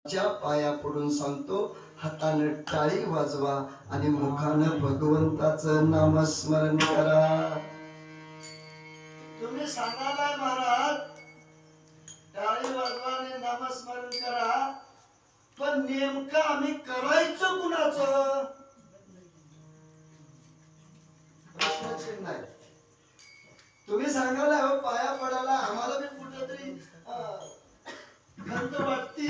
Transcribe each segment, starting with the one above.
च्या पाया पडून सांगतो, हाताने टाळी वाजवा आणि मुखानं भगवंताचं नामस्मरण करा. तुम्ही सांगालाय महाराज टाळी वाजवा आणि नामस्मरण करा, पण नेमकं आम्ही करायचं कुणाचं? प्रश्नचिन्ह आहे. तुम्ही सांगालाय हो पाया पडायला, आम्हाला बी कुठेतरी खंत वाटती,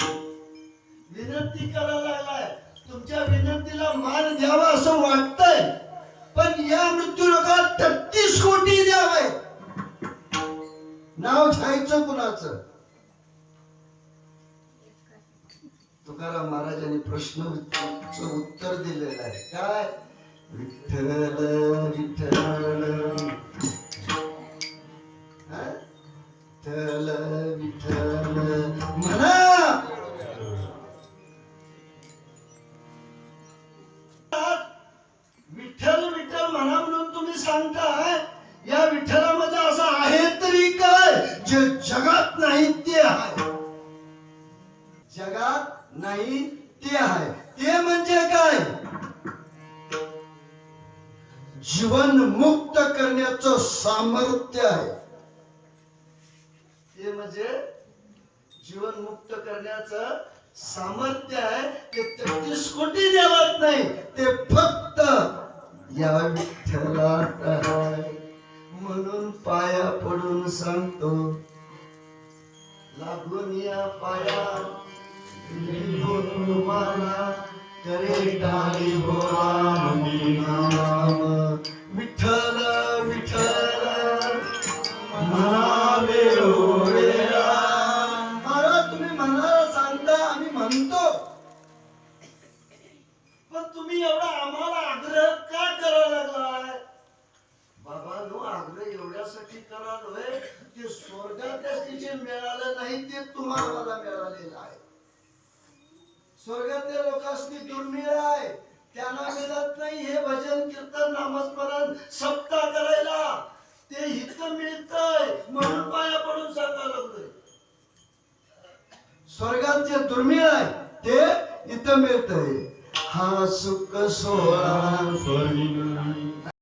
विनंती करायला लागलाय, तुमच्या विनंतीला मान द्यावा असं वाटतंय, पण या मृत्यू लोकात 33 कोटी द्यावे, नाव घ्यायचं कुणाचं? तुकाराम महाराजांनी प्रश्नाचं उत्तर दिलेलं आहे. काय? विठ्ठल विठ्ठल विठ्ठल विठ्ठल म्हणा. विठ्ठल विठ्ठल म्हणा म्हणून तुम्ही सांगताय, या विठ्ठलामध्ये असं आहे तरी काय जे जगात नाही ते आहे? जगात नाही ते आहे. ते म्हणजे काय? जीवन मुक्त करण्याचं सामर्थ्य आहे. ते म्हणजे जीवन मुक्त करण्याचं सामर्थ्य आहे. ते 33 कोटी देवात नाही, ते फक्त या विठ्ठलात आहे. म्हणून पाया पडून सांगतो, लागून या पाया तुम्हाला करे टाळी बोला नाम. विठ्ठल विठ्ठल म्हणावे ओळेला. महाराज तुम्ही म्हणाला सांगता, आम्ही म्हणतो, पण तुम्ही एवढा आम्हाला आग्रह का करायला लागलाय? बाबा नो, आग्रह एवढ्यासाठी करालोय ते स्वर्गात जे मिळालं नाही ते तुम्हाला मिळालेलं आहे. स्वर्गातल्या लोकांनी दुर्मिळ आहे, त्यांना मिळत नाही हे भजन कीर्तन नामस्मरण सप्ताह करायला. ते इथं मिळतंय म्हणून पाया पडून सांगायला लागलोय. स्वर्गात जे दुर्मिळ आहे ते इथं मिळतंय. हा सुख सोहळा